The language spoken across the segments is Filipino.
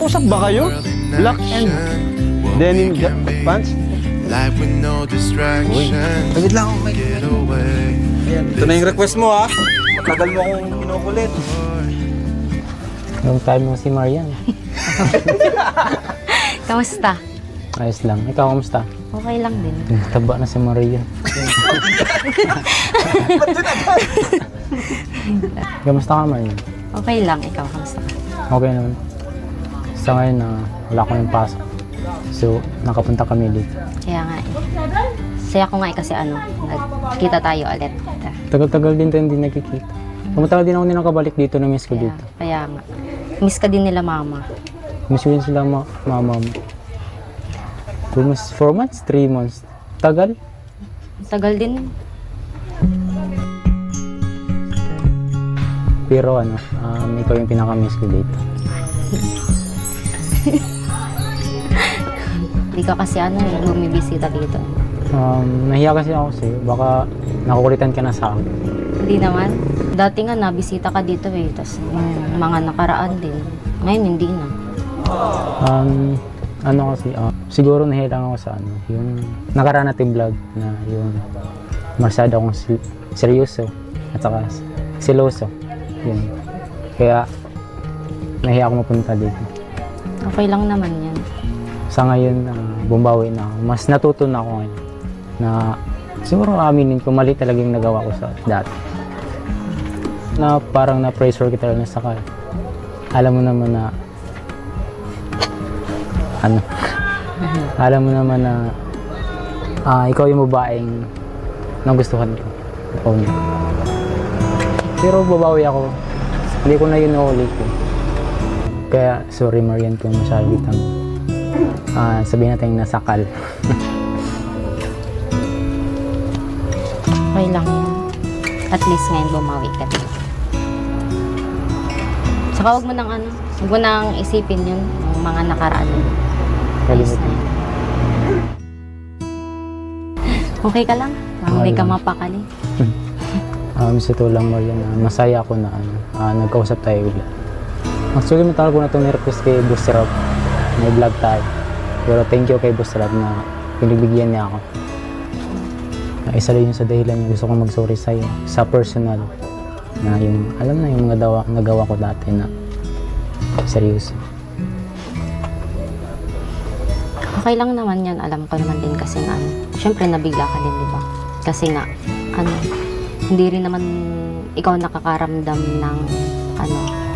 Usap ba kayo? Black and denim pants? Life with no distraction. Saglit lang ako, Mike. Get away. Ito na yung request mo, ha? Matagal mo akong kinukulit. Long time mo si Marian. Kamusta? Ayos lang. Ikaw, kamusta? Okay lang din. Taba na si Marian. Kamusta ka, Marian? Okay lang. Ikaw, kamusta ka? Okay naman. Sa ngayon, wala ko yung pasok. So, nakapunta kami dito. Kaya nga eh. Saya ko nga eh kasi nagkita tayo ulit. Tagal-tagal din tayo hindi nagkikita. Tumatagal din ako din nakabalik dito, na-miss ko dito. Kaya nga. Miss ka din nila mama. Miss ko din sila mama mo. 4 months? 3 months? Tagal? Tagal din. Pero ikaw yung pinaka-miss ko dito. Hindi ka kasi bumibisita dito. Nahiya kasi ako sa'yo. Baka nakukulitan ka na sa akin. Hindi naman. Dati nga nabisita ka dito eh. Tapos mga nakaraan din. Ngayon hindi na. Siguro nahiya lang ako sa yung nakaraan natin vlog na yung masyado akong seryoso at saka seloso. Yun. Kaya nahiya ako mapunta dito. Okay lang naman yan. Sa ngayon, bumbawi na ako. Mas natuto na ako ngayon na siguro aminin ko mali talaga yung nagawa ko sa dati. Na parang na-pressure kita lang sa kaya. Alam mo naman na alam mo naman na ikaw yung babaeng nagustuhan ko. Pero babawi ako. Hindi ko na yun naulit ko. Kaya sorry Marian kung masyado kitang sabihin natin nasakal. Okay lang yan. At least ngayon bumawi ka din. Saka huwag mo nang isipin yun, yung mga nakaraan mo. Ayos na yan. Okay ka lang? Hindi ka mapakali. Sa ito lang Marian, masaya ako na nagkausap tayo ulit. Actually, matagal ko na itong nirequest kay Boss Rob. May vlog tayo. Pero thank you kay Boss Rob na pinagbigyan niya ako. Isa rin yun sa dahilan niya gusto kong mag-sorry sa'yo. Sa personal. Na yung, alam na yung nagawa ko dati na seryoso. Okay lang naman yan. Alam ko naman din kasi nga, syempre nabigla ka din, di ba? Kasi nga, hindi rin naman ikaw nakakaramdam ng,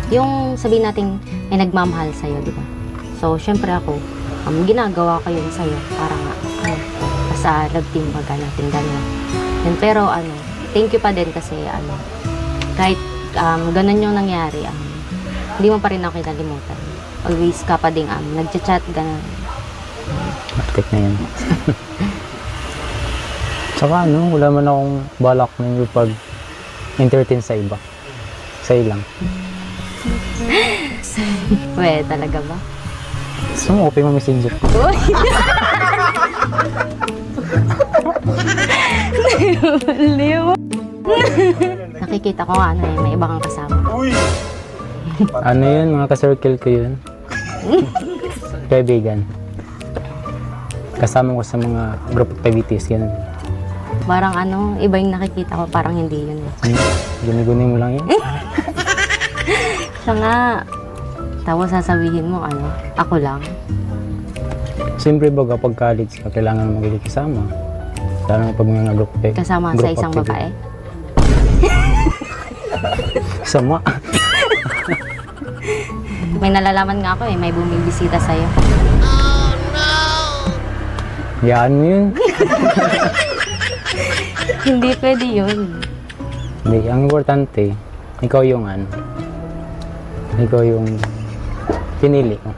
yung sabihin natin may nagmamahal sa'yo, di ba? So, syempre ako, ginagawa ko yun sa'yo para nga, sa nagtimbaga natin ganyan. Yun, pero, thank you pa din kasi, kahit ganun yung nangyari, hindi mo pa rin ako kinalimutan. Always ka pa din, nagchat-chat, ganun. Matik na yan. Saka wala man akong balak na yung pag-entertain sa iba. Sa'yo lang. We, talaga ba? Gusto mo, open mo messenger. Nakikita ko nga, may iba kang kasama. Yun, mga ka-circle ko yun. Kaibigan. Kasama ko sa mga group activities, ganun. Parang iba yung nakikita ko, parang hindi yun. Guni-guni mo lang yun. Siya nga. Tapos sasabihin mo, ako lang. Siyempre ba kapag college ka, kailangan mo magkikisama. Lalo na pag mga group Kasama sa isang babae? Sama. May nalalaman nga ako may bumibisita sa'yo. Yaan mo yun. Hindi pwede yun. Hindi, ang importante, ikaw yung ikaw yung pinili ko.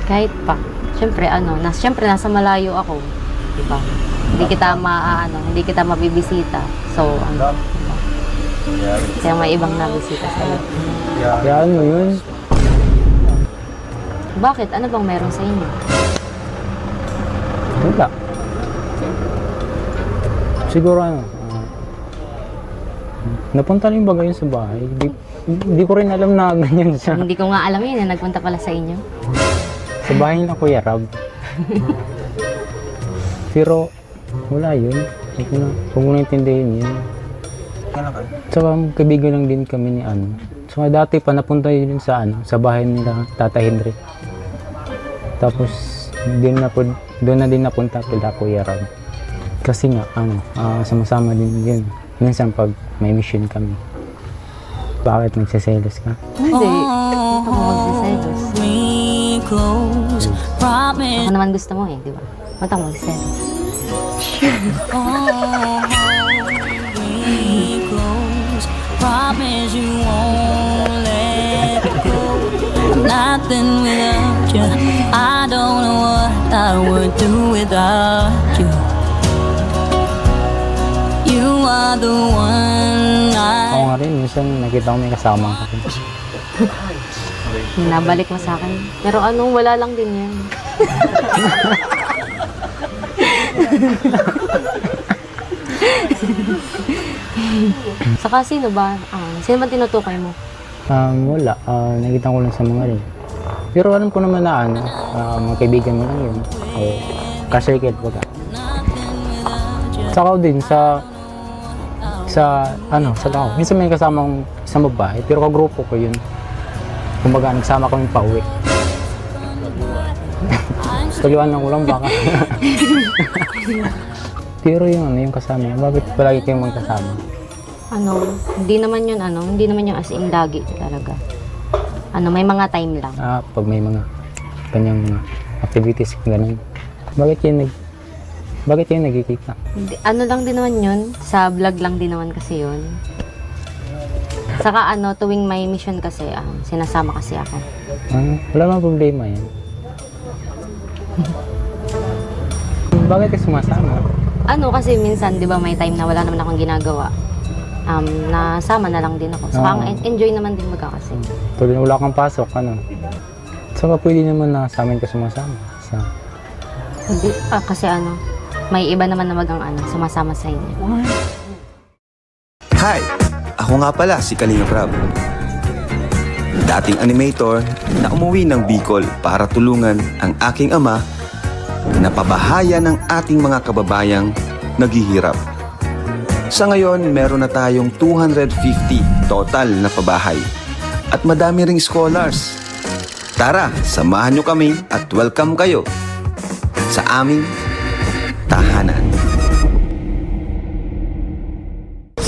Kahit pa. Siyempre, nasa malayo ako. Diba? Hindi kita mabibisita. So, diba? Kaya may ibang nabisita sa'yo. Yaan mo yun. Bakit? Ano bang meron sa inyo? Wala. Siguro napunta rin ba ngayon sa bahay? Hindi ko rin alam na ganyan siya. Hindi ko nga alam yun, nagpunta pala sa inyo. Sa bahay na Kuya Rab. Pero wala yun. Huwag ko na intindihin yun. Tsaka kaibigan lang din kami ni ano. So dati pa napunta yun sa ano, sa bahay nila Tata Henry. Tapos doon na din napunta kila Kuya Rab. Kasi nga ano, sama-sama din yun. Minsan pag may mission kami. Bakit nagsiselos ka? Hindi. Ito ko magsiselos. Ako naman gusto mo eh, di ba? Ba't ako magsiselos? Promise you won't let go. Nothing without you. I don't know what I would do without you. You are the one Ako I. nga rin, minsan nakita ko may kasama ka. Nabalik mo sa akin. Pero ano, wala lang din yan. Saka sino ba? Sino ba tinutukoy mo? Wala. Nakita ko lang sa mga rin. Pero alam ko naman na ano, mga kaibigan mo lang yun. O ka-circle baga. Saka din sa tao. Minsan may kasama akong isang babae, pero kagrupo ko yun. Kumbaga, nagsama kami pa uwi. Paliwanan ko lang baka. Pero yung kasama, bakit palagi kayong may kasama? Hindi naman yun as in lagi talaga. May mga time lang. Pag may mga kanyang mga activities, ganun. Bakit yun nagkikita? Lang din naman yun, sa vlog lang din naman kasi yun. Saka tuwing may mission kasi, sinasama kasi ako. Wala namang problema yan. Bakit ka sumasama? Kasi minsan, di ba, may time na wala naman akong ginagawa. Nasama na lang din ako. Saka enjoy naman din kasi. Tuloy na wala kang pasok, Saka pwede naman na sa amin ka sumasama. Hindi, kasi may iba naman na sumasama sa inyo. Hi! Ako nga pala si Kalingap Rab. Dating animator na umuwi ng Bicol para tulungan ang aking ama na pabahaya ng ating mga kababayang naghihirap. Sa ngayon, meron na tayong 250 total na pabahay at madami ring scholars. Tara, samahan nyo kami at welcome kayo sa aming tahanan.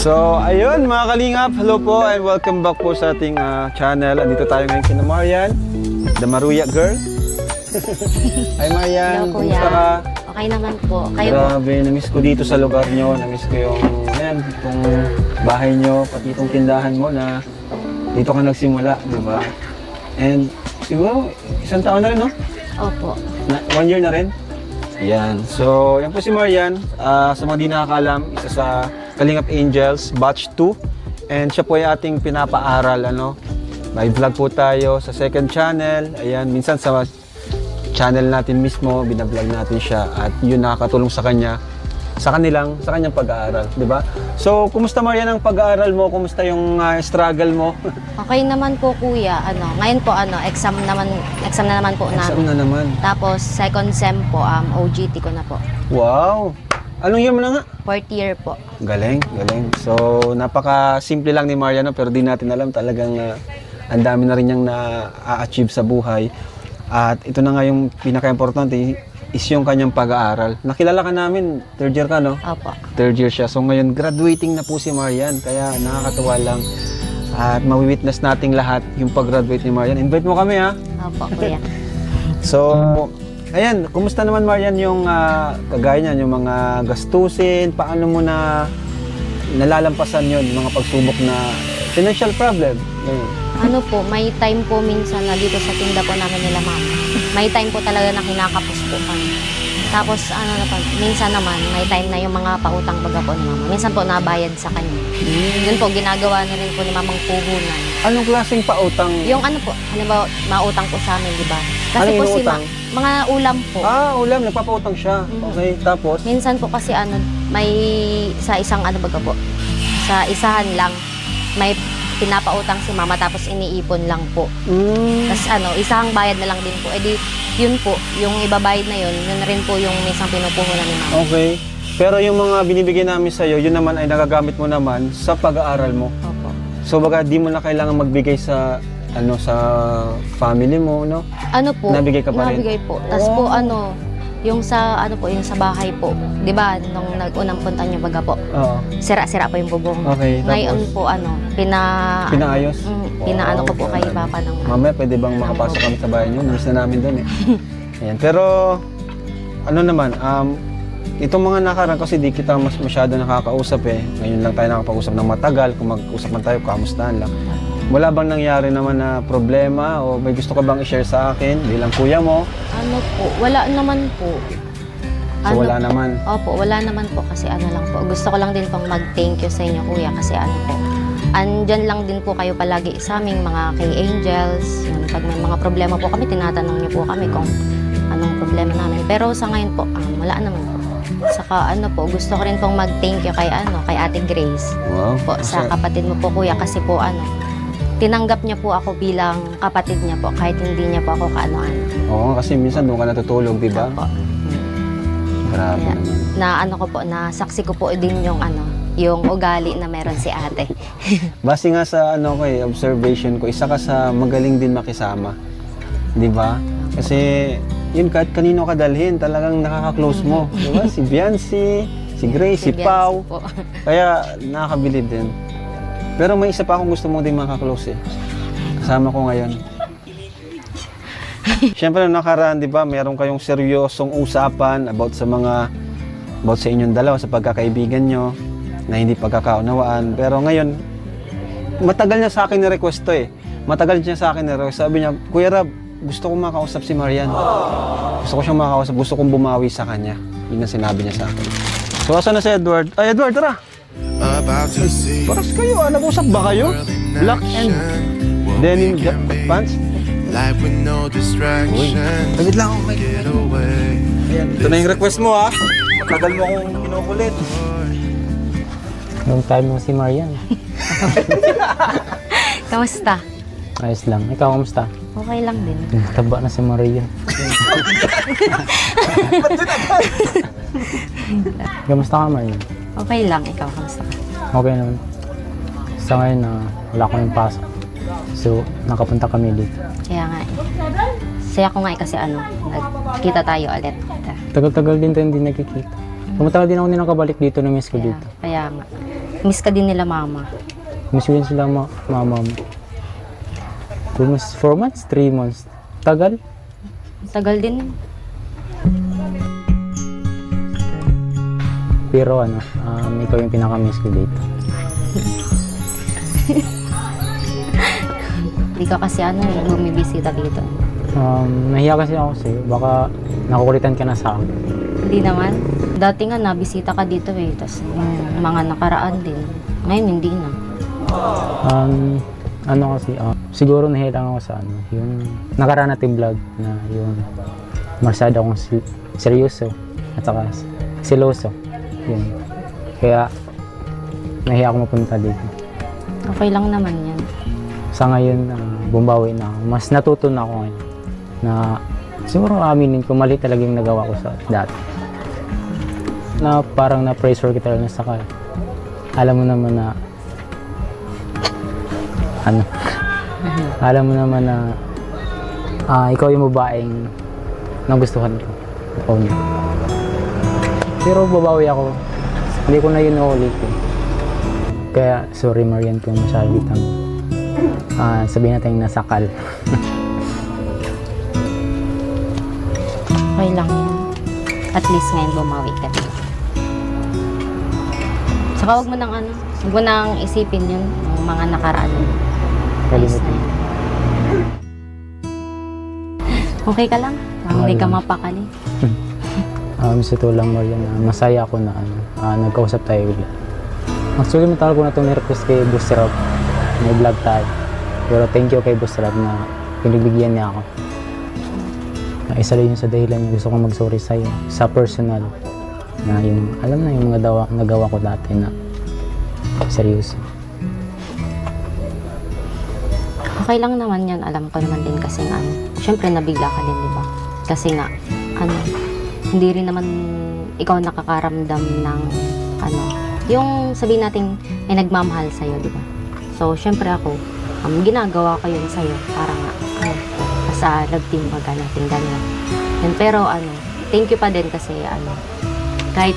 So, ayun mga kalingap, hello po and welcome back po sa ating channel. Andito tayo ngayon kina Marian, the Maruya girl. Hi Marian, Hello, kuya. kumusta ka? Okay naman po. Kayo po. Grabe, namiss ko dito sa lugar nyo, namiss ko itong bahay nyo, pati itong tindahan mo na dito ka nagsimula, di ba? And siguro, isang taon na rin, no? Opo. 1 year na rin? Yan. So, yan po si Marian. Sa mga di nakakalam, isa sa Kalingap Angels, batch 2. And siya po ay ating pinapaaral, May vlog po tayo sa second channel. Ayan, minsan sa channel natin mismo, binablog natin siya. At yun nakakatulong sa kanya, sa kanyang pag-aaral, di ba? So, kumusta Marian ang pag-aaral mo? Kumusta yung struggle mo? Okay naman po kuya. Ngayon po exam na naman po namin. Exam na naman. Tapos second sem po, OGT ko na po. Wow! Anong year mo na nga? 4th year po. Galing, galing. So, napaka-simple lang ni Marian, pero di natin alam talagang ang dami na rin niyang na-achieve sa buhay. At ito na nga yung pinaka-importante is yung kanyang pag-aaral. Nakilala ka namin, 3rd year ka, no? Opo. 3rd year siya. So, ngayon, graduating na po si Marian. Kaya nakakatuwa lang. At mawi-witness nating lahat yung pag-graduate ni Marian. Invite mo kami, ha? Opo, kuya. So, ayan, kumusta naman Marian yung kagaya niyan, yung mga gastusin, paano mo na nalalampasan yun, mga pagsubok na financial problem? Ganyan. May time po minsan na dito sa tinda po namin nila mama. May time po talaga na kinakapos po kami. Tapos minsan naman, may time na yung mga pautang baga po ni mama. Minsan po nabayad sa kanya. Yun po, ginagawa na rin po ni mamang puhunan. Anong klaseng pautang? Yung halimbawa, mautang po sa amin, di ba? Kasi Anong po inuutang? mga ulam po. Ulam, nagpapautang siya. Okay, tapos? Minsan po kasi may sa isang baga po, sa isahan lang, may pinapautang si mama tapos iniipon lang po. Mm. Tapos isang bayad na lang din po. Eh di, yun po, yung ibabayad na yun rin po yung minsan pinupuhunan ni mama. Okay. Pero yung mga binibigay namin sa'yo, yun naman ay nagagamit mo naman sa pag-aaral mo. Opo. So baga di mo na kailangan magbigay sa sa family mo, no? Ano po? Nabigay ka pa rin? Nabigay po. Tapos po yung sa yung sa bahay po. 'Di ba nung nag-unang punta niyo baga po. Oo. Sira-sira po yung bubong. Okay, Ngayon tapos? po Pinaayos? Pinaano ko po kay papa ng Mamaya pwede bang makapasok kami sa bahay niyo? Namiss na namin doon eh. Ayan. Pero ano naman, itong mga nakaraan kasi di kita masyado nakakausap eh. Ngayon lang tayo nakapag-usap ng matagal. Kung mag-usap man tayo, kamustahan lang. Wala bang nangyari naman na problema o may gusto ka bang i-share sa akin bilang kuya mo? Ano po, wala naman po. So wala naman. Opo, wala naman po kasi lang po. Gusto ko lang din pong mag-thank you sa inyo kuya kasi po. Andyan lang din po kayo palagi sa aming mga kay Angels. Yun, pag may mga problema po kami, tinatanong niyo po kami kung anong problema namin. Pero sa ngayon po, wala naman po. Saka po, gusto ko rin pong mag-thank you kay Ate Grace. Wow. Po, sa kapatid mo po kuya kasi po tinanggap niya po ako bilang kapatid niya po kahit hindi niya po ako kaanoan. Oo, kasi minsan doon ka natutulog, di ba? Po. Grabe Kaya, naman. na saksi ko po din yung ugali na meron si ate. Base nga sa observation ko, isa ka sa magaling din makisama. Di ba? Kasi yun, kahit kanino ka dalhin, talagang nakaka-close mo. Di ba? Si Biancy, si Grace, si Biancy Pau. po. Kaya nakakabilib din. Pero may isa pa akong gusto mo din makaklose eh. Kasama ko ngayon. Siyempre nung nakaraan, di ba, meron kayong seryosong usapan about sa inyong dalawa, sa pagkakaibigan nyo, na hindi pagkakaunawaan. Pero ngayon, matagal niya sa akin ni-request to eh. Matagal niya sa akin ni-request. Sabi niya, Kuya Rab, gusto kong makausap si Marian. Gusto ko siyang makausap, gusto kong bumawi sa kanya. Yun ang sinabi niya sa akin. So, asan na si Edward? Ay, Edward, tara! About to see Paras kayo, nag-usap ba kayo? Black and denim pants? life with no distractions. Saglit lang ako, Get away. Ayan, ito na yung request mo ha. Tagal mo akong kinukulit. Yung time mo si Marian. Kamusta? Ayos lang. Ikaw, kamusta? Okay lang din. Taba na si Marian. Kamusta ka, Marian? Okay lang, ikaw kamusta ka? Okay naman. Sa ngayon, wala ko yung pasok. So, nakapunta kami dito. Kaya nga saya ko nga kasi nagkita tayo ulit. Tagal-tagal din tayo hindi nagkikita. Tumatagal din ako din nakabalik dito, na-miss ko dito. Kaya nga. Miss ka din nila mama. Miss ko din sila mama mo. 2 months, 4 months, 3 months. Tagal. Tagal din. Pero ikaw yung pinaka-miss ko dito. Hindi ka kasi bumibisita dito. Nahiya kasi ako sa'yo. Baka nakukulitan ka na sa akin. Hindi naman. Dati nga nabisita ka dito eh. Tapos yung mga nakaraan din. Ngayon hindi na. Siguro nahiya lang ako sa yung nakaraan natin vlog na yung masyado akong seryoso at saka seloso. Yun. Kaya nahiya ako mapunta dito. Okay lang naman yan. Sa ngayon, bumbawi na ako. Mas natuto na ako ngayon na siguro aminin ko mali talaga yung nagawa ko sa dati. Na parang na-pressure kita lang sa kaya. Alam mo naman na alam mo naman na ikaw yung babaeng nagustuhan ko. Pero babawi ako. Hindi ko na yun naulit eh. Kaya sorry Marian kung masyado kitang sabihin natin nasakal. Okay lang yan. At least ngayon bumawi ka. Saka huwag mo nang isipin yun, yung mga nakaraan. Kalimutan. Okay ka lang? Hindi ka mapakali. Sa tulang Marian, masaya ako na nagkausap tayo ulit. Actually, matagal ko na itong request kay Boss Rob. May vlog tayo. Pero thank you kay Boss Rob na pinagbigyan niya ako. Isa rin yun sa dahilan niya gusto kong mag-sorry sa'yo. Sa personal. Na yung, alam na yung mga nagawa ko dati na seryoso. Okay lang naman yun, alam ko naman din kasi nga, syempre nabigla ka din, di ba? Kasi nga, hindi rin naman ikaw nakakaramdam ng, yung sabihin natin may nagmamahal sa'yo, di ba? So, syempre ako, ginagawa ko yun sa'yo para nga, sa love team baga natin ganyan. Yun, pero thank you pa din kasi kahit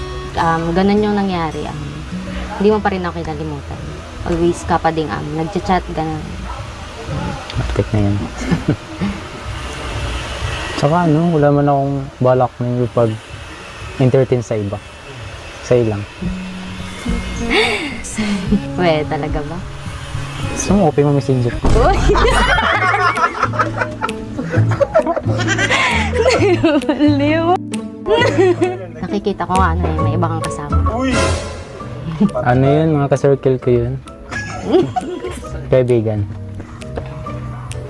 ganun yung nangyari, hindi mo pa rin ako kinalimutan. Always ka pa din nagchat-chat, ganun. Matik na yan. Tsaka wala man akong balak na yung pag-entertain sa iba. Sa'yo lang. We, talaga ba? So, open mo messenger ko. Uy! Liw. Nakikita ko nga may iba kang kasama. Ano yun, mga ka-circle ko yun. Kaibigan.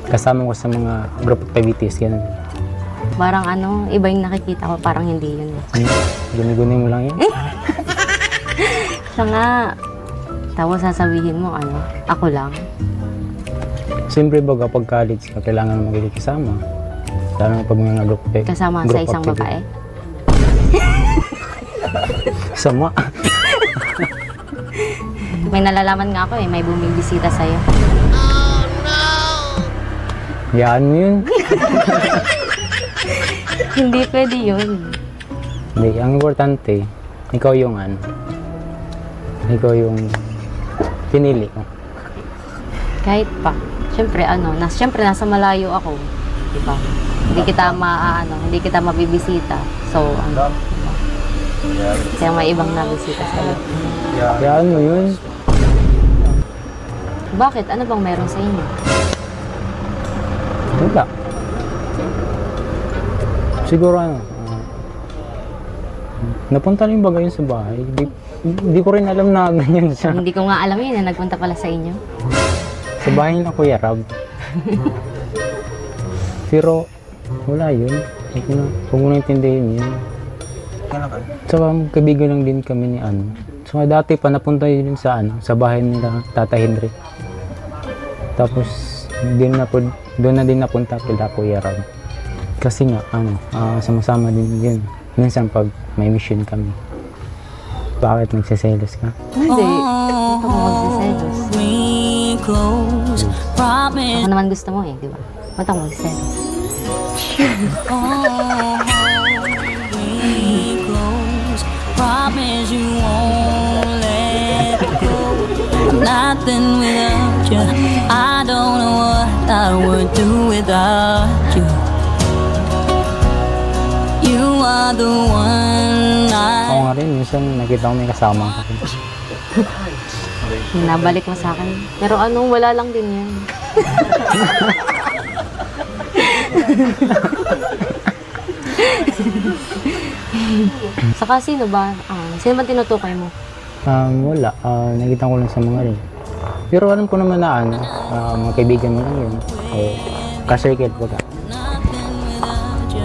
Kasama ko sa mga group activities, ganun. Parang iba yung nakikita ko, parang hindi yun. Guni-guni mo lang yun. Siya nga. Tapos sasabihin mo, ako lang. Siyempre baga pag college ka, kailangan mo magiging kasama. Lalo na pag mga group Kasama sa isang babae. Sama. May nalalaman nga ako may bumibisita sa'yo. Yaan mo yun. Hindi pwede yun. Hindi, ang importante, ikaw yung ikaw yung pinili mo. Kahit pa. Siyempre, siyempre nasa malayo ako. Diba? Hindi kita mabibisita. So, diba? Kaya may ibang nabisita sa'yo. Yaan mo yun. Bakit? Ano bang meron sa inyo? Wala. Siguro napunta rin ba yun sa bahay? Di ko rin alam na ganyan siya. Hindi ko nga alam yun nagpunta pala sa inyo. Sa bahay na Kuya Rab. Pero wala yun. Huwag mo na intindihin yun. Saka magkaibigan lang din kami ni So dati pa napunta yun sa bahay nila Tata Henry. Tapos doon na din napunta kila Kuya Rab. Kasi nga sama-sama din yun. Minsan pag may mission kami. Bakit nagsiselos ka? Hindi. Ito ko magsiselos. Ako naman gusto mo di ba? Ba't ako magsiselos? Promise you won't let go. Nothing without you. I don't know what I would do without you. You are the one Ako I... nga rin, minsan nakita ko may kasama ka. Nabalik mo sa akin. Pero wala lang din yan. Saka sino ba? Sino ba tinutukoy mo? Wala. Nakita ko lang sa mga rin. Pero alam ko naman na mga kaibigan mo lang yun. O ka-circle ko ka.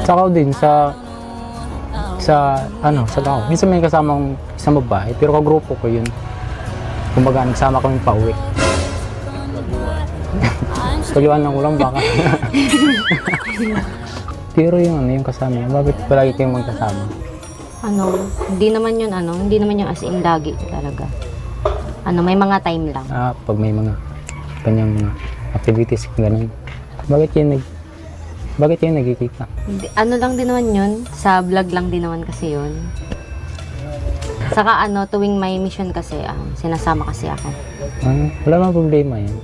Saka din sa tao. Minsan may kasamang isang babae, pero kagrupo ko yun. Kumbaga, nagsama kami pa uwi. Pag-iwanan ko lang baka. Pero yung kasama, bakit palagi kayong magkasama? Hindi naman yun as in lagi talaga. May mga time lang. Pag may mga kanyang mga activities, ganun. Bakit kayo nagkikita? Lang din naman yun, sa vlog lang din naman kasi yun. Saka tuwing may mission kasi, sinasama kasi ako. Wala mang problema yan.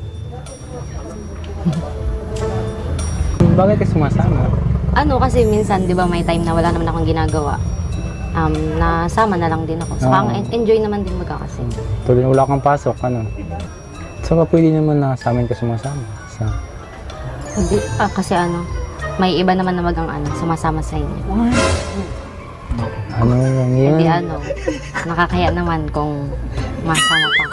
Bakit ka sumasama? Kasi minsan, di ba, may time na wala naman akong ginagawa. Nasama na lang din ako. Saka enjoy naman din kasi. Tuloy na wala kang pasok, Saka pwede naman na sa amin ka sumasama. Hindi, kasi may iba naman na sumasama sa inyo. Ano lang yun? Hindi nakakaya naman kung masama pa.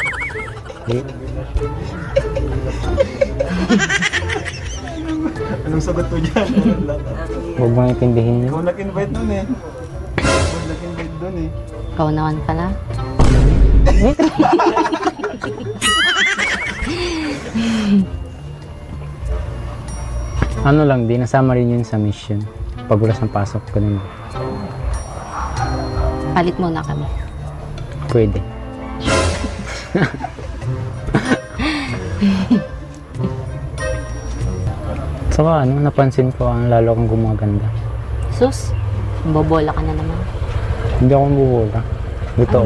Anong sagot mo dyan? Huwag mo intindihin yun. Ikaw nag-invite nun Ikaw nag-invite dun Ikaw naman pala. Ano lang, di nasama rin yun sa mission. Pagulas ng pasok ko nun. Palit muna kami. Pwede. Saka ano, napansin ko ang lalo kang gumaganda. Sus, bobola ka na naman. Hindi ako mabubola. Ito.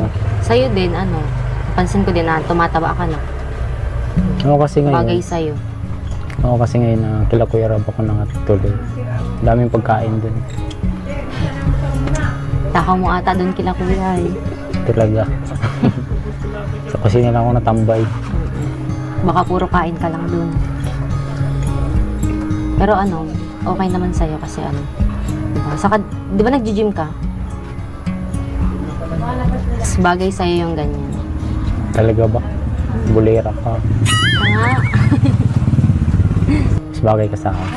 Sa'yo din, ano, pansin ko din na tumataba ka na. Ako kasi ngayon. Bagay sa'yo. Ako kasi ngayon na kila Kuya Rab ako nakatuloy. Daming pagkain dun. Takaw mo ata doon kila kuya eh. Talaga. Sa kusina lang ako natambay. Baka puro kain ka lang doon. Pero ano, okay naman sa'yo kasi ano. Diba? Saka, di ba nag-gym ka? Mas bagay sa'yo yung ganyan. Talaga ba? Bulera ka. Ah, Mas bagay ka sa akin.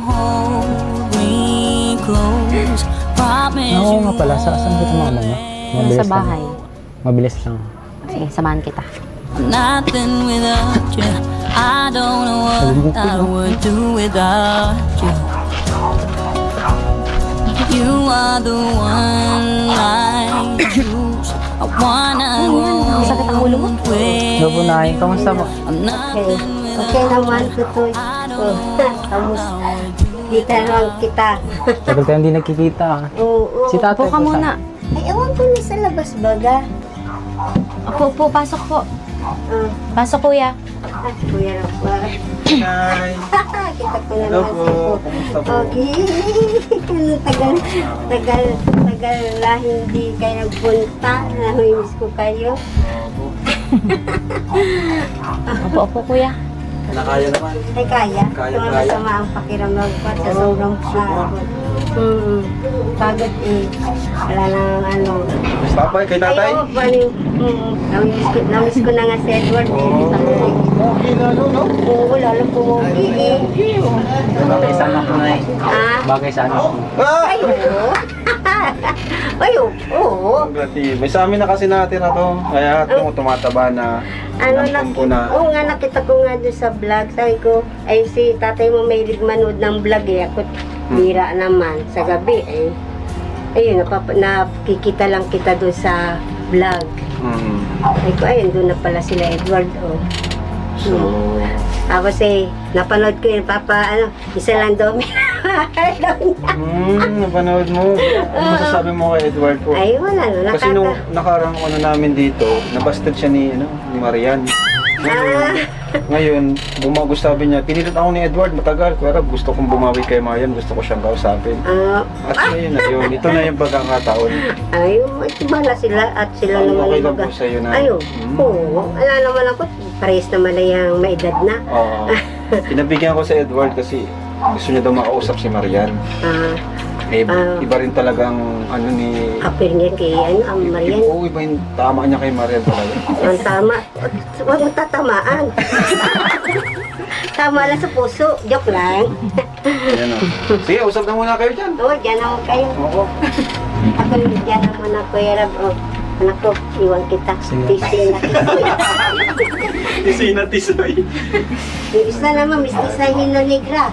Hold me close. Promise Oo you nga pala, saan ka tumama nga? sa bahay. Mabilis lang. Sige, samahan kita. nothing without you. I don't know what I would do without you. You are the one I choose. I wanna go Sakit ang ulo mo? Nabunahin, kamusta mo? I'm nothing Okay naman, tutoy. Kamusta? Kita naman kita. Tagal tayo hindi nagkikita. Oo. Si tatay Upo ka po muna. Ay, ewan ko na sa labas baga. Opo, pasok po. Ah, Pasok kuya. kuya Rafa. Hi! Kita ko na Hello naman po, sa kumusta po? Okay. tagal na hindi kayo nagpunta. Namimiss ko kayo. Opo, kuya. Nakaya naman. Ay, kaya. Kaya. Masama ang pakiramdam ko sa sobrang pagod. Pagod eh. Wala nang ano. Papa, kay tatay? Ay, paano namiss ko na nga si Edward eh. Okay na, no? Oo, lalo pumugi eh. Bagay sa anak ko na eh. Ah, Bagay sa anak ko. Ah! ay, oo. Ay, oo. May sa amin na kasi natira to. Kaya tumataba na. Ano Nampun ko na. Oo nga, nakita ko nga doon sa vlog. Sabi ko, ay si tatay mo may manood ng vlog eh. Ako, bira naman. Sa gabi eh. Ayun, nakikita lang kita doon sa vlog. Ay ko, ayun, doon na pala sila Edward, oh. So, Tapos eh, napanood ko yun, isa lang daw. napanood mo. Ano masasabi mo kay Edward po? Ay, wala no. Kasi nung nakarang ano namin dito, nabasted siya ni Marian. Ngayon, bumago sabi niya, pinilit ako ni Edward matagal. Pero gusto kong bumawi kay Marian, gusto ko siyang kausapin. At ngayon na yun, ito na yung pagkakataon. Ayun, bala sila at sila Ay, naman okay yung lang po sa'yo na. Ayun, oo. Wala naman ako, parehas naman na yung may edad na. Oo. Pinabigyan ko si Edward kasi gusto niya daw makausap si Marian. Iba rin talagang ano ni... Apir niya kay ang Marian. Oo, iba yung tama niya kay Marian talaga. Ang tama. Huwag mo tatamaan. Tama lang sa puso. Joke lang. Yan o. Sige, usap na muna kayo dyan. Oo, dyan naman kayo. Oo. Ako dyan naman ako, Erab. Anak ko, iwan kita. Tising na Tisi na tisoy. Yung isa naman, Miss Tisahin na Negra.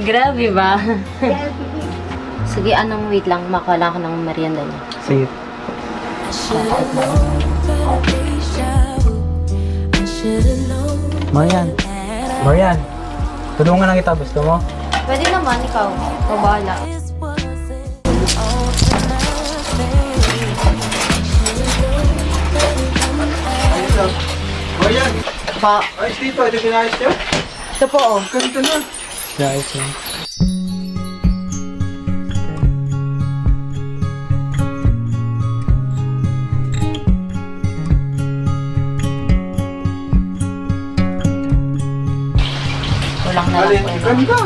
Grabe ba? Sige, wait lang. Makala ko ng merienda niya. Sige. Marian. Tulungan na kita, gusto mo? Pwede naman, ikaw. Ikaw bahala. Marian! Pa, Ayos dito, ito pinayos niyo? ito po oh. Ganito na. Guys, lang. Kulang na lang Alin, po. ganda.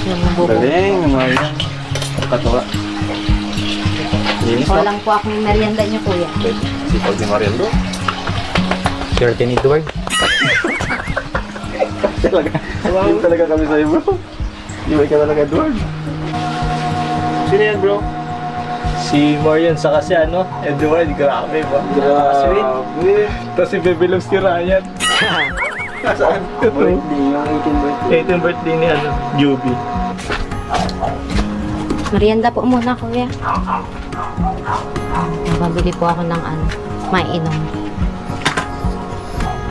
Yung bubo. Galing, Marian. Katuwa. Linis na. Kulang po akong merienda niyo, kuya. Sipag ni Marian bro. Swerte ni Edward. Yun talaga kami sa'yo bro. Iway ka talaga Edward. Sino yan bro? Si Marian saka si Edward, grabe ba? Grabe. Tapos si Baby Loves si Ryan. Saan? Birthday, yung 18th birthday. 18th birthday ni Juby. Merienda po muna, kuya. Babili po ako ng maiinom.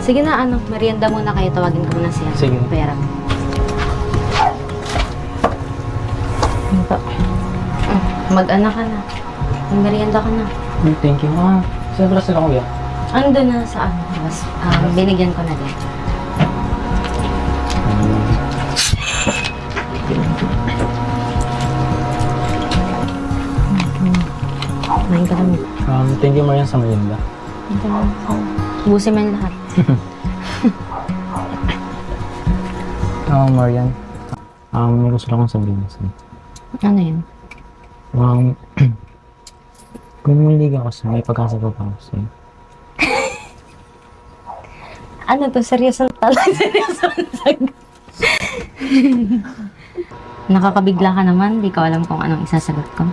Sige na, merienda muna kayo. Tawagin ko muna siya. Sige. Pera. Ano po? Mag-ana ka na. Mag-merienda ka na. Thank you. Saan pala sila kuya? Ando na sa Mas, binigyan ko na din. Kumain ka kami. Thank you Marian sa merienda. Ubusin mo yung lahat. Marian, may gusto lang akong sabihin sa'yo. Ano yun? Kung muliga ako sa'yo, may pag-asa pa ako sa'yo. Ano to? Seryoso talaga. Seryoso talaga. Nakakabigla ka naman. Di ko alam kung anong isasagot ko.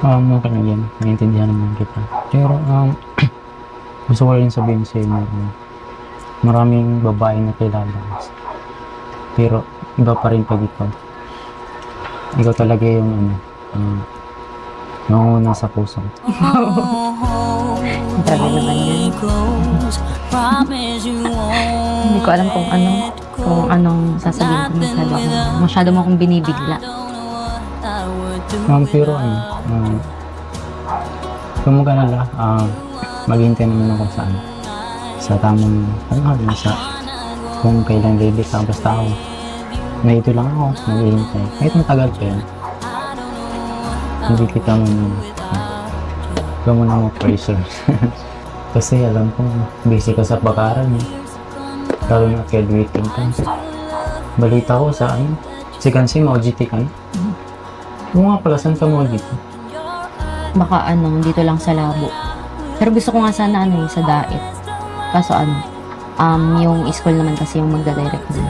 Okay na yan. Naiintindihan naman kita. Pero, gusto ko rin sabihin sa'yo na maraming babae na kilala. Pero, iba pa rin pag ikaw. Ikaw talaga yung nangunguna sa puso ko. Grabe naman yan. Hindi ko alam kung anong sasabihin ko. Masyado mo akong binibigla. Pero kung mag-alala, maghintay naman ako sa tamang kung kailan ready ka, basta ako nandito lang ako, maghihintay kahit matagal pa yan. Hindi kita mo na pressure. Kasi alam ko busy ka sa pag-aaral lalo na graduating ka. Balita ko sa si Kansi ma-OJT ka na. Oo nga pala, saan ka mo-OJT? Baka dito lang sa labo. Pero gusto ko nga sana sa Dait. Kaso yung school naman kasi yung magda-direct din.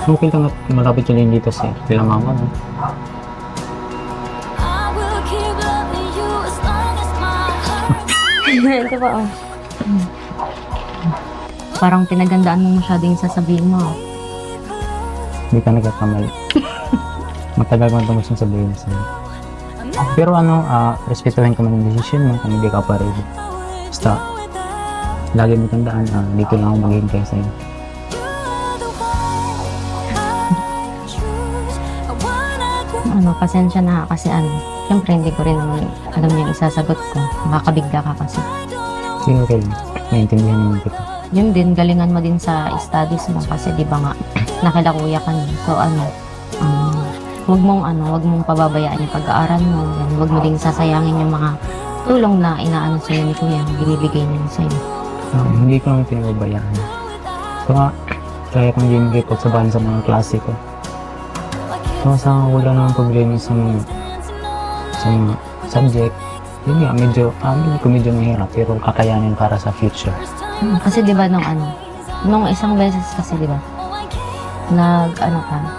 Okay lang at malapit yun dito sa kila mama, no? Ito ba, Parang pinagandaan mo masyado yung sasabihin mo. Hindi ka nagkakamali. Matagal mo ito gusto sabihin sa'yo. Pero respetuhin ko man yung decision mo kung hindi ka pa ready. Basta, lagi mo tandaan, dito lang ako maghihintay sa'yo. Pasensya na kasi siyempre hindi ko rin naman alam yung isasagot ko. Makakabigla ka kasi. Sige, okay lang. Naiintindihan naman kita. Yun din, galingan mo din sa studies mo kasi di ba nga, nakilakuya ka na. So wag mong pababayaan yung pag-aaral mo. Wag mo din sasayangin yung mga tulong na inaano sa'yo ni Kuya, binibigay niya sa'yo. Hindi ko naman pinababayaan. So nga, kaya kong hindi makipagsabahan sa mga klase ko. So sa wala naman problema sa mga subject. Yun nga, medyo mahirap pero kakayanin para sa future. Kasi di ba nung isang beses kasi di ba,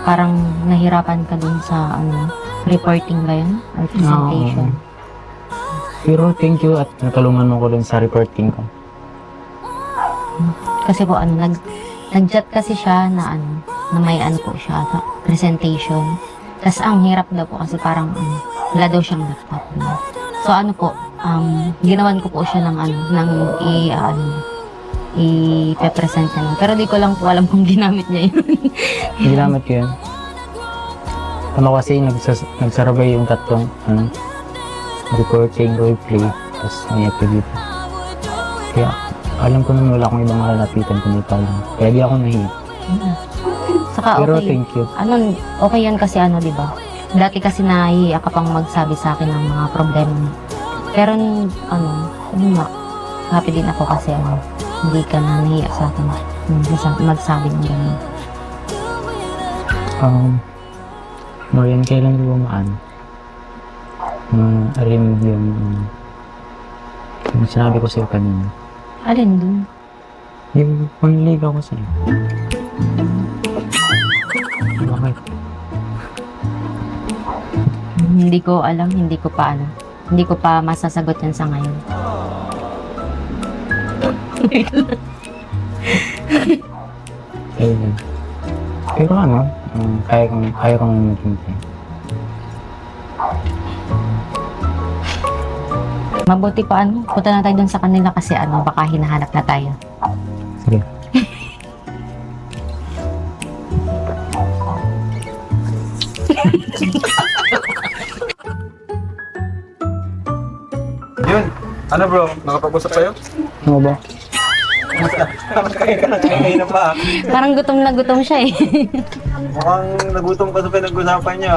parang nahirapan ka dun sa reporting ba yun? Or presentation? Pero thank you at natulungan mo ko dun sa reporting ko. Kasi po nag-chat kasi siya na may po siya, presentation. Tapos ang hirap daw po kasi parang wala daw siyang laptop. So ginawan ko po siya ng i-present niya. Pero di ko lang po alam kung ginamit niya yun. Ginamit ko yun. Kasi nagsarabay yung tatlong recording, roleplay, tapos may activity. Kaya alam ko naman wala akong ibang malalapitan kung ikaw lang. Kaya di ako nahiya. Saka Pero okay. thank you. Okay yan kasi di ba? Dati kasi nahiya ka pang magsabi sa akin ng mga problema mo. Pero happy din ako kasi hindi ka na nahiya sa akin. Magsabi ng gano'n. Marian, kailan ko ma-remove yung sinabi ko sa'yo kanina? Alin dun? Yung pangligaw ko sa'yo. Bakit? Hindi ko alam, hindi ko pa masasagot yan sa ngayon. Ayun. Pero ano, kaya kong maghintay. Mabuti pa ano, punta na tayo dun sa kanila kasi ano, baka hinahanap na tayo. Sige. Yun. Ano bro, nakapag-usap sa'yo? Ano ba? Kaya ka na, kaya na pa. Parang gutom na gutom siya eh. Mukhang nagutom ka sa pinag-usapan niya.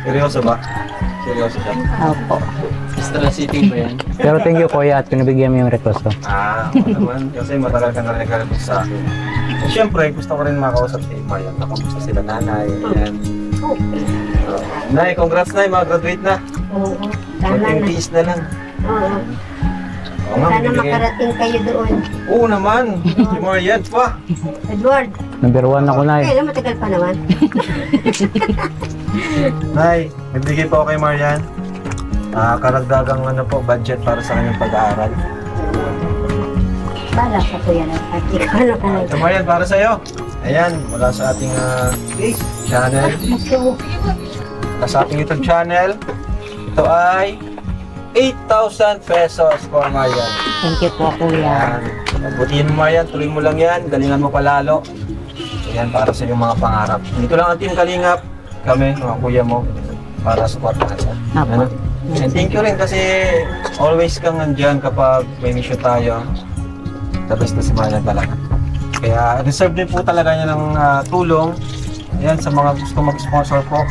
Seryoso ba? Seryoso ka? Opo. Pero thank you kuya at pinabigyan mo yung request ko. Oo naman. Kasi matagal ka na nag-request sa akin. At syempre, gusto ko rin makausap si Mayan. Nakamusta sila nanay. Ayan. Nay, congrats Nay, mag-graduate na. Oo. Sana Konting na. tiis na lang. Oo. Oo nga, Sana bibigyan. makarating kayo doon. Oo naman. Si Marian pa. Edward, Number 1 ako na eh. kailan matagal pa naman? Nay, nagbigay po ako kay Marian. Karagdagang ano po, budget para sa kanyang pag-aaral. Bala sa kuya na. At ikaw ano ka na. So Marian, para sa'yo. Ayan, mula sa ating channel. Mula sa ating YouTube channel. Ito ay 8,000 pesos for Marian. Thank you po, kuya. Ayan. Butihin mo Marian, tuloy mo lang yan. Galingan mo palalo. Ayan, para sa iyong mga pangarap. Dito lang ang Team Kalingap. Kami, mga kuya mo, para support natin. Apo. Ano? And thank you rin kasi always kang nandyan kapag may mission tayo. The best na si Marian talaga. Kaya deserve din po talaga niya ng tulong. Ayan, sa mga gusto mag-sponsor po,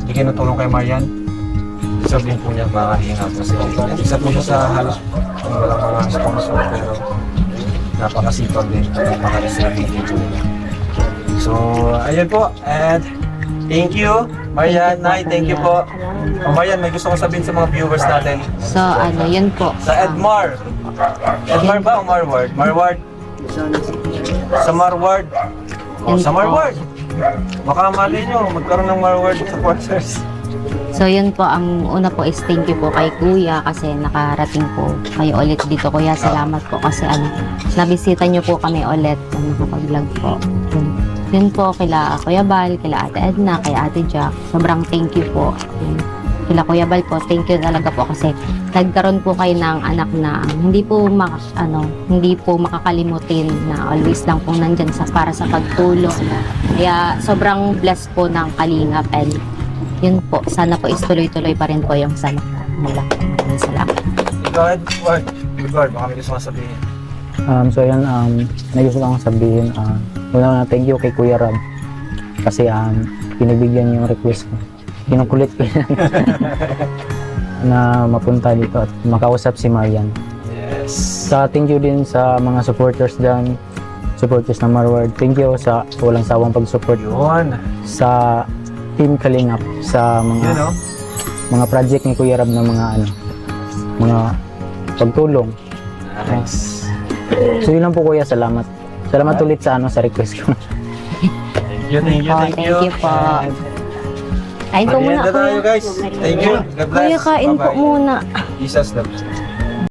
bigyan ng tulong kay Marian. Deserve din po niya mga hingap kasi isa po siya sa halos walang mga sponsor pero napakasipag din, napaka-deserve din po niya. So, ayun po, and thank you, Marian, Nay, thank you po. Oh, Marian, may gusto ko sabihin sa mga viewers natin. So, ano, yun po. Sa Edmar. Edmar ba o Marward? Marward? Sa Marward. Oh, sa Marward. Baka mali nyo, magkaroon ng Marward supporters. So, yun po, ang una po is thank you po kay kuya kasi nakarating po kayo ulit dito. Kuya, salamat po kasi ano, nabisita niyo po kami ulit na nakapag-vlog po. Yun po, kila Kuya Bal, kila Ate Edna, kay Ate Jack. Sobrang thank you po. Yun. Kila Kuya Bal po, thank you talaga po kasi nagkaroon po kayo ng anak na hindi po hindi po makakalimutin na always lang po nandyan para sa pagtulong. Kaya sobrang blessed po ng Kalingap and yun po, sana po is tuloy-tuloy pa rin po yung sama. Maraming salamat. Go ahead, Edward. Edward, baka may gusto mo sabihin. So ayan, may gusto lang sabihin. Una thank you kay Kuya Rob. Kasi pinibigyan yung request ko. Kinukulit ko yan. Na mapunta dito at makausap si Marian. Yes. Sa thank you din sa mga supporters dyan. Supporters ng Marward. Thank you sa walang sawang pag-support. Yun. Sa Team Kalingap. Sa Yun, no? mga project ni Kuya Rob na mga pagtulong. Nice. So yun lang po kuya, salamat. Salamat ulit sa sa request ko. Thank you, thank you, Oh, thank you. thank you po. And Kain po muna, merienda tayo kuya. guys. Thank you. God bless. Kuya, kain po Bye-bye. muna. Jesus loves.